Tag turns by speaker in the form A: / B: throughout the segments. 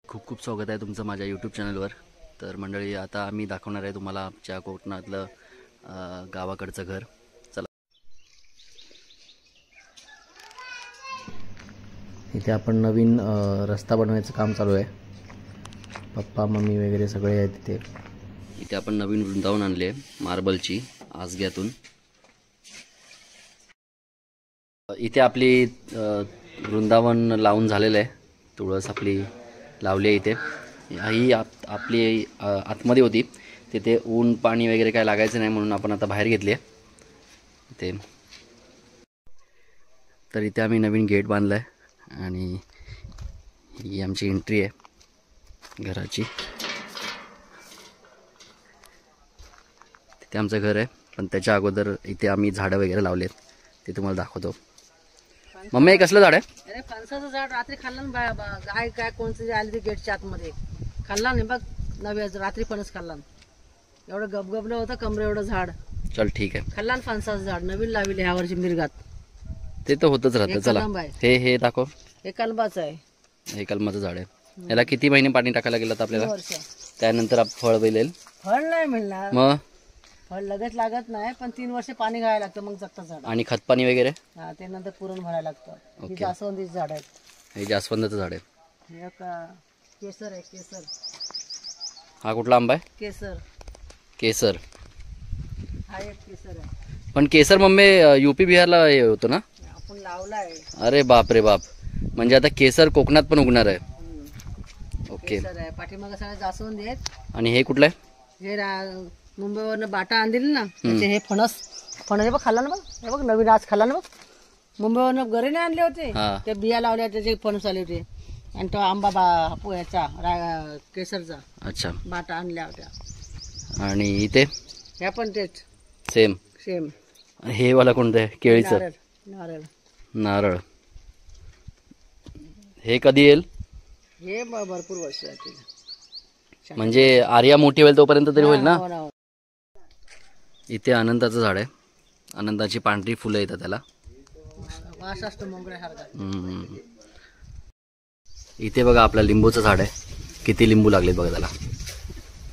A: खूप खूप स्वागत आहे तुमचं माझ्या यूट्यूब चॅनलवर। तर मंडळी, आता आम्ही दाखवणार आहे तुम्हाला आमच्या कोकणातलं गावाकडचं घर। चला, इथे आपण नवीन रस्ता बनवायचं काम चालू आहे। पप्पा मम्मी वगैरे सगळे आहेत तिथे। इथे आपण नवीन वृंदावन आणले मार्बलची आसग्यातून। इथे आपली वृंदावन लावून झालेलं आहे। तुळस आपली लावली आहे इथे। ही आपली आतमध्ये होती, तिथे ऊन पाणी वगैरे काय लागायचं नाही म्हणून आपण आता बाहेर घेतली आहे इथे। तर इथे आम्ही नवीन गेट बांधला आहे आणि ही आमची एंट्री आहे घराची। तिथे आमचं घर आहे, पण त्याच्या अगोदर इथे आम्ही झाडं वगैरे लावलेत, ते तुम्हाला दाखवतो। मम्मी, हे कसलं झाड आहे?
B: अरे फणसाचं झाड रात्री खाल्लं ना गाय काय कोणतं आली ते गेटच्या आतमध्ये खाल्ला नाही बघ। नव्या रात्री फणस खाल्ला, एवढं गबगबलं होतं कमरे एवढं झाड।
A: चल ठीक आहे,
B: खाल्ला ना फणसाचं झाड नवीन लावले ह्या वर्षी मिरगात।
A: ते तर होतच राहतं। चला, हे दाखव।
B: हे कलबाचं आहे,
A: हे कलमाचं झाड आहे। याला किती महिने पाणी टाकायला गेलं आपल्याला?
B: वर्ष।
A: त्यानंतर फळ मिळेल?
B: फळ नाही मिळणार,
A: मग
B: फळ लगेच लागत नाही, पण 3 वर्ष पाणी घालायला लागतं मग जगतं झाड।
A: आणि खत पाणी वगैरे?
B: हा, ते नंतर पुरण भरायला लागतं। ही जास्वंदीची झाड आहेत।
A: हे जास्वंदाचं झाड आहे।
B: हे केसर आहे, केसर।
A: हा कुठला आंबा आहे?
B: केसर।
A: केसर?
B: हा एक केसर आहे।
A: पण केसर मम्मी यूपी बिहारला हे होतं ना?
B: आपण लावलाय।
A: अरे बाप रे बाप, म्हणजे आता केसर कोकणात पण उगणार आहे। ओके।
B: केसर आहे, पाठीमागं सगळे जास्वंदी आहेत।
A: आणि हे कुठलं आहे?
B: हे मुंबईवरनं बाटा आणलेली ना, त्याचे हे फणस हे बघ खाल्ला ना बघ। हे बघ नवीन आज खाल्ला ना बघ। मुंबईवरनं घरी नाही आणले होते, ते बिया लावल्या त्याचे फणस आले होते। आणि तो आंबा याचा केसरचा
A: अच्छा
B: बाटा आणल्या होत्या।
A: आणि इथे
B: ह्या पण तेच
A: सेम
B: सेम।
A: हे वाला कोणतं आहे? केळीचं?
B: नारळ। नारळ
A: नारळ। हे कधी येईल?
B: हे भरपूर वर्ष आहे,
A: म्हणजे आर्या मोठी होईल तोपर्यंत तरी होईल ना?
B: हो ना।
A: इथे अनंताचं झाड आहे, अनंताची पांढरी फुलं येतात त्याला,
B: वास असतो मोगऱ्यासारखा।
A: इथे बघा आपलं लिंबूचं झाड आहे, किती लिंबू लागलेत बघा त्याला।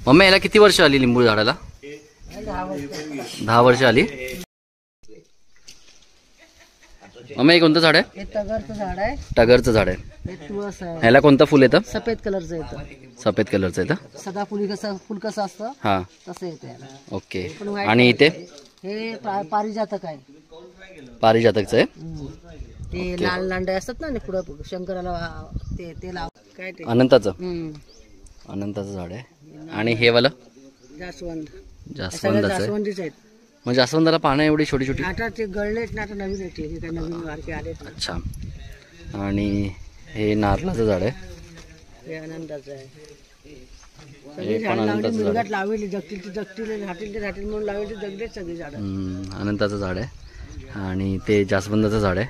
A: मम्मी, याला किती वर्ष आली लिंबू झाडाला? 10 वर्ष आली। मम्मी, हे कोणतं झाड आहे?
B: हे तगरचं झाड आहे।
A: टगरचं झाड आहे।
B: हे तुळस आहे।
A: ह्याला कोणतं फुल येतं?
B: सफेद कलरचं येतं।
A: सफेद कलरचं येतं?
B: सदाफुली फुल कसं असतं
A: हा,
B: तसं येतं याला।
A: ओके।
B: पण white
A: आणि इथे
B: हे पारिजातक आहे।
A: पारिजातकचं आहे?
B: ते लाल लांडे असतात ना पुढं शंकराला ते लाव काय ते
A: अनंताचं? अनंताचं झाड आहे। आणि हे वाला
B: जास्वंद?
A: जास्वंदाचं आहे।
B: जास्वंदीच आहेत।
A: म्हणजे जास्वंदाला पानं एवढी छोटी छोटी?
B: आता ते गळलेत ना, आता नवीन येते, हे काय नवीन वारके आलेत।
A: अच्छा। आणि हे नारळाचं झाड आहे।
B: हे आनंदाचं आहे। सगळी झाडं लावली मिरगात लावली, जगतील राहतील म्हणून लावली, जगलेच सगळी झाडं।
A: अनंताचं झाड आहे आणि ते जास्वंदाचं झाड आहे।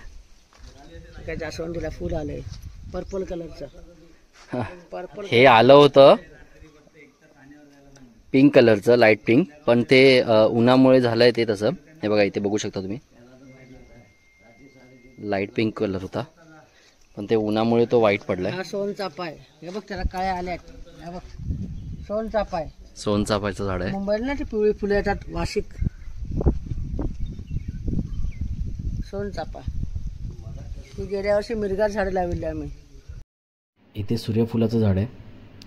B: काय जास्वंदीला फुल आलंय पर्पल कलरचं। पर्पल
A: हे आलं होतं पिंक कलरचं, लाईट पिंक, पण ते उन्हामुळे झालंय ते तसं। हे बघा इथे बघू शकता तुम्ही, लाईट पिंक कलर होता, पण ते उन्हामुळे तो व्हाईट पडलाय।
B: हा सोनचाफा आहे, हे बघ त्याला काळ्या आल्यात। हे बघ सोनचाफा आहे,
A: सोनचाफ्याचं झाड आहे।
B: मुंबईला ना ते पिवळी फुलं येतात, वाशिक सोनचाफा। ती गेल्या वर्षी मिरगात झाडं लावली आम्ही।
A: इथे सूर्यफुलाचं झाड आहे।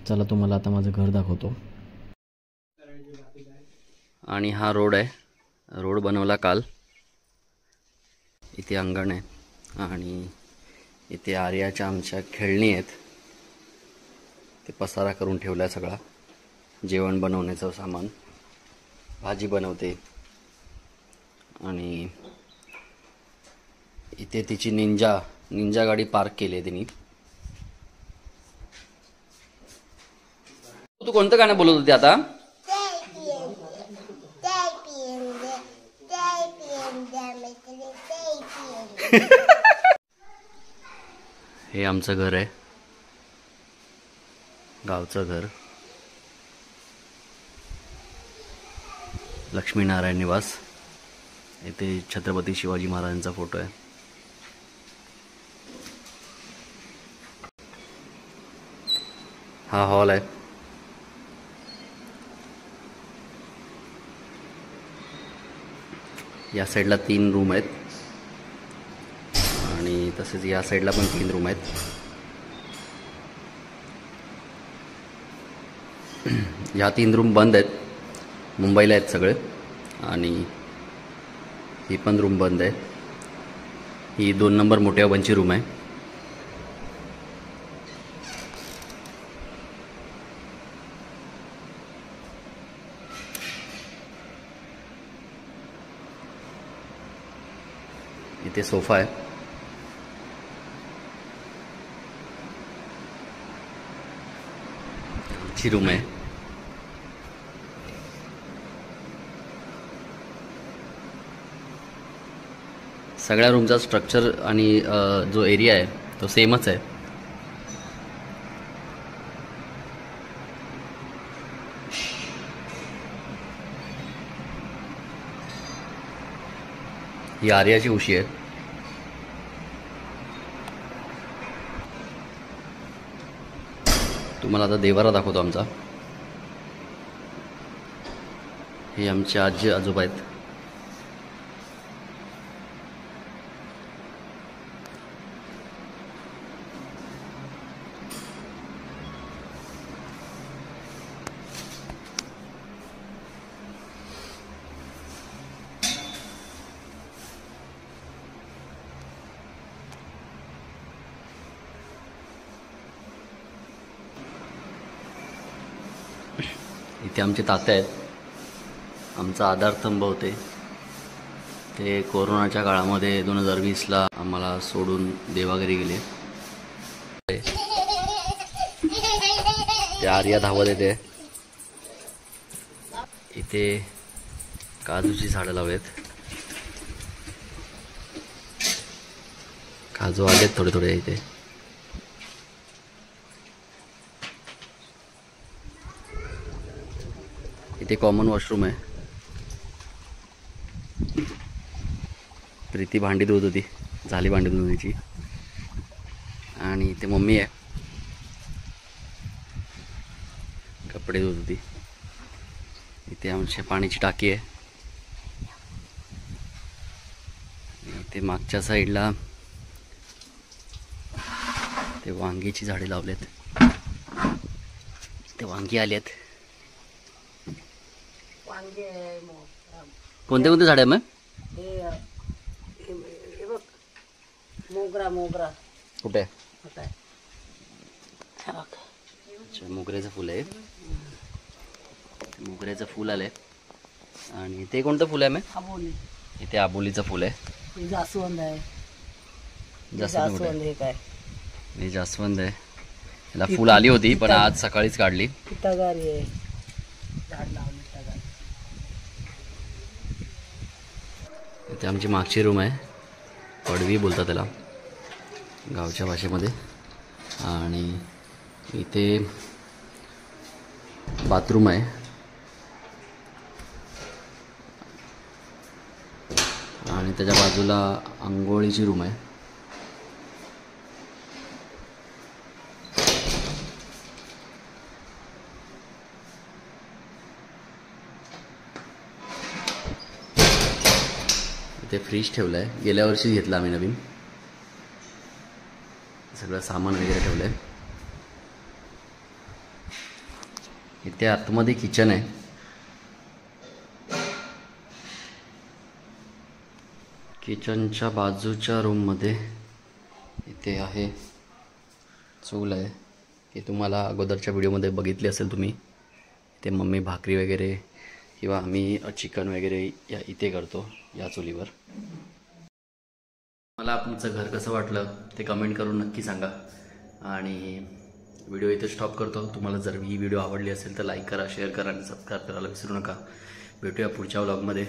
A: चला तुम्हाला आता माझं घर दाखवतो। आणि हा रोड आहे, रोड बनवला काल। इथे अंगण आहे आणि इथे आर्याच्या आमच्या खेळणी आहेत, ते पसारा करून ठेवला सगळा। जेवण बनवण्याचं सामान, भाजी बनवते। आणि इथे तिची निंजा गाडी पार्क केली आहे तिने। तू कोणतं गाणं बोलत होती आता? हे आमचं घर आहे, गावचं घर, लक्ष्मीनारायण निवास। इथे छत्रपती शिवाजी महाराजांचा फोटो आहे। हा हॉल आहे. या साईडला 3 रूम आहेत आणि तसेच या साईडला पण 3 रूम आहेत. ह्या 3 रूम बंद आहेत, मुंबईला आहेत सगळे. आणि ही पण रूम बंद आहे. ही 2 नंबर मोठ्या ओव्हनची रूम आहे. इथे सोफा आहे. ची रूम आहे. सगळ्या रूमचा स्ट्रक्चर आणि जो एरिया आहे तो सेमच आहे. ही आर्याची उशी आहे. तुम्हाला आता देवारा दाखवतो आमचा. हे आमचे आजी आजोबा आहेत. इथे आमचे तात्या आहेत. आमचा आधारस्तंभ होते ते कोरोनाच्या काळामध्ये 2020ला आम्हाला सोडून देवाघरी गेले. ते आर्या धावत येते. इथे काजूची झाडं लावलेत. काजू आलेत थोडे थोडे इथे. इथे कॉमन वॉशरूम आहे. प्रीती भांडी धुत होती, झाली भांडी धुण्याची. आणि इथे मम्मी आहे, कपडे धुत होती. इथे आमची पाण्याची टाकी आहे. इथे मागच्या साईडला ते वांगीची झाडे लावलेत. ते वांगी आलेत. कोणते कोणते झाडे आहे मग?
B: मोगरा मोगरा
A: कुठे?
B: अच्छा,
A: मोगऱ्याचं फुल आहे. मोगऱ्याचं फुल आलंय. आणि ते कोणतं फुल आहे मग?
B: आबोली.
A: इथे आबोलीचं फुल आहे.
B: जास्वंद आहे.
A: जास्वंद
B: हे काय?
A: हे जास्वंद आहे. याला फुल आली होती पण आज सकाळीच काढली.
B: पितागारी आहे. झाड लावली पितागारी.
A: इथे आमची मागची रूम आहे. पडवी बोलतात त्याला गावच्या भाषेमध्ये. आणि इथे बाथरूम आहे. आणि त्याच्या बाजूला आंघोळीची रूम आहे. इथे फ्रीज ठेवलं आहे. गेल्या वर्षी घेतला आम्ही नवीन. सगळं सामान वगैरे ठेवलं आहे. इथे आतमध्ये किचन आहे. किचनच्या बाजूच्या रूममध्ये इथे आहे चूल आहे. की तुम्हाला अगोदरच्या व्हिडिओमध्ये बघितली असेल तुम्ही. इथे मम्मी भाकरी वगैरे किंवा आम्ही चिकन वगैरे या इथे करतो या चुलीवर. मला तुमचं घर कसं वाटलं ते कमेंट करून नक्की सांगा. आणि व्हिडिओ इथे स्टॉप करतो. तुम्हाला जर ही व्हिडिओ आवडली असेल तर लाईक करा, शेअर करा आणि सबस्क्राईब करायला विसरू नका. भेटूया पुढच्या व्लॉगमध्ये.